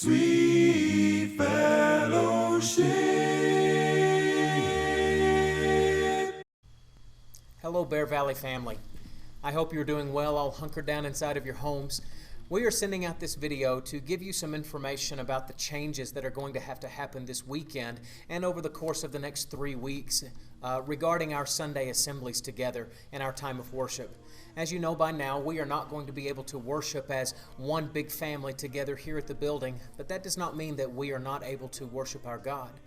Sweet fellowship. Hello, Bear Valley family. I hope you're doing well, all hunkered down inside of your homes. We are sending out this video to give you some information about the changes that are going to happen this weekend and over the course of the next 3 weeks regarding our Sunday assemblies together and our time of worship. As you know by now, we are not going to be able to worship as one big family together here at the building, but that does not mean that we are not able to worship our God.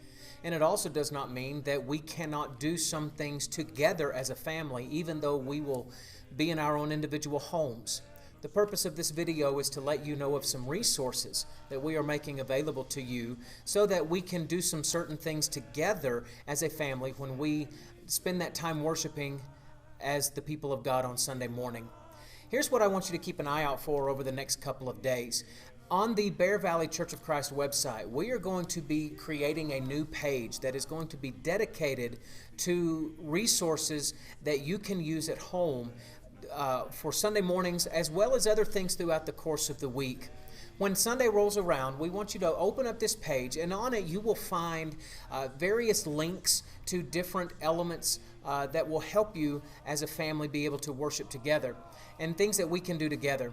And it also does not mean that we cannot do some things together as a family, even though we will be in our own individual homes. The purpose of this video is to let you know of some resources that we are making available to you so that we can do some certain things together as a family when we spend that time worshiping as the people of God on Sunday morning. Here's what I want you to keep an eye out for over the next couple of days. On the Bear Valley Church of Christ website, we are going to be creating a new page that is going to be dedicated to resources that you can use at home for Sunday mornings as well as other things throughout the course of the week. When Sunday rolls around, we want you to open up this page, and on it you will find various links to different elements that will help you as a family be able to worship together and things that we can do together.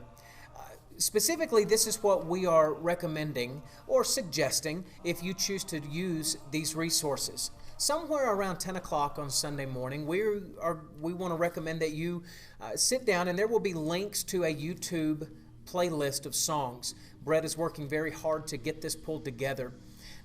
Specifically, this is what we are recommending or suggesting if you choose to use these resources. Somewhere around 10 o'clock on Sunday morning, we want to recommend that you sit down, and there will be links to a YouTube playlist of songs. Brett is working very hard to get this pulled together.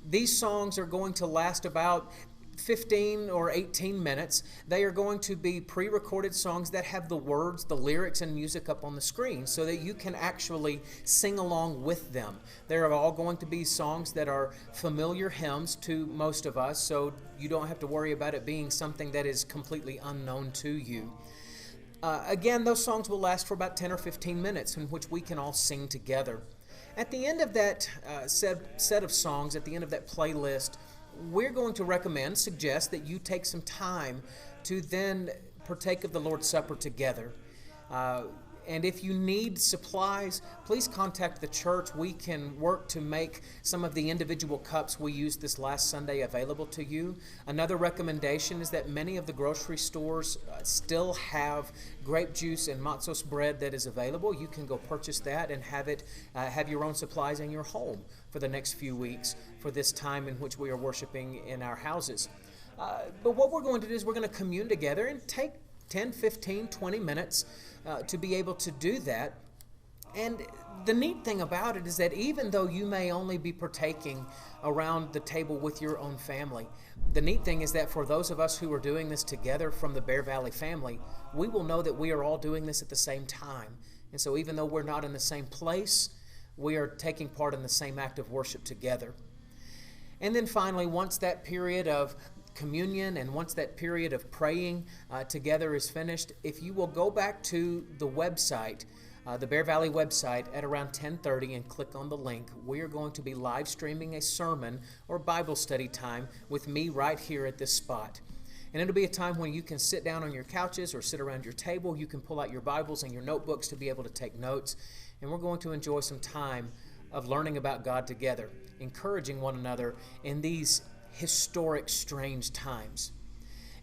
These songs are going to last about 15 or 18 minutes. They are going to be pre-recorded songs that have the words, the lyrics, and music up on the screen so that you can actually sing along with them. They're all going to be songs that are familiar hymns to most of us, so you don't have to worry about it being something that is completely unknown to you. Again, those songs will last for about 10 or 15 minutes in which we can all sing together. At the end of that set of songs, at the end of that playlist, we're going to suggest that you take some time to then partake of the Lord's Supper together. And if you need supplies, please contact the church. We can work to make some of the individual cups we used this last Sunday available to you. Another recommendation is that many of the grocery stores still have grape juice and matzos bread that is available. You can go purchase that and have your own supplies in your home for the next few weeks for this time in which we are worshiping in our houses. But what we're going to do is we're going to commune together and take 10, 15, 20 minutes to be able to do that. And the neat thing about it is that even though you may only be partaking around the table with your own family, the neat thing is that for those of us who are doing this together from the Bear Valley family, we will know that we are all doing this at the same time. And so even though we're not in the same place, we are taking part in the same act of worship together. And then finally, once that period of communion and once that period of praying together is finished, if you will go back to the website, the Bear Valley website at around 10:30 and click on the link, we are going to be live streaming a sermon or Bible study time with me right here at this spot. And it'll be a time when you can sit down on your couches or sit around your table. You can pull out your Bibles and your notebooks to be able to take notes. And we're going to enjoy some time of learning about God together, encouraging one another in these historic, strange times.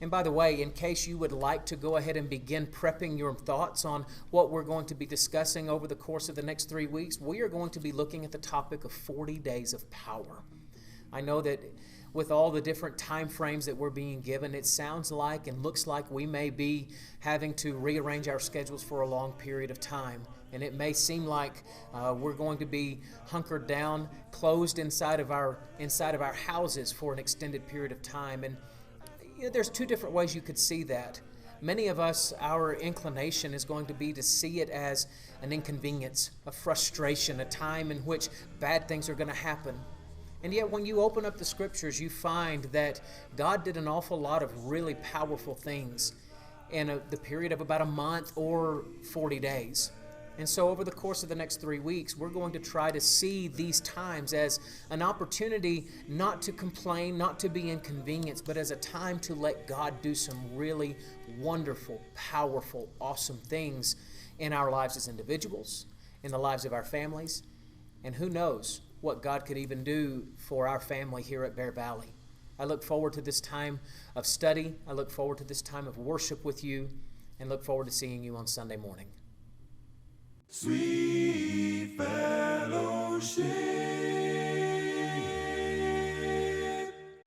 And by the way, in case you would like to go ahead and begin prepping your thoughts on what we're going to be discussing over the course of the next 3 weeks, we are going to be looking at the topic of 40 days of power. I know that with all the different time frames that we're being given, it sounds like and looks like we may be having to rearrange our schedules for a long period of time. And it may seem like we're going to be hunkered down, closed inside of our houses for an extended period of time. And there's two different ways you could see that. Many of us, our inclination is going to be to see it as an inconvenience, a frustration, a time in which bad things are going to happen. And yet when you open up the scriptures, you find that God did an awful lot of really powerful things in the period of about a month or 40 days. And so over the course of the next 3 weeks, we're going to try to see these times as an opportunity not to complain, not to be inconvenienced, but as a time to let God do some really wonderful, powerful, awesome things in our lives as individuals, in the lives of our families, and who knows, what God could even do for our family here at Bear Valley. I look forward to this time of study. I look forward to this time of worship with you, and look forward to seeing you on Sunday morning. Sweet fellowship.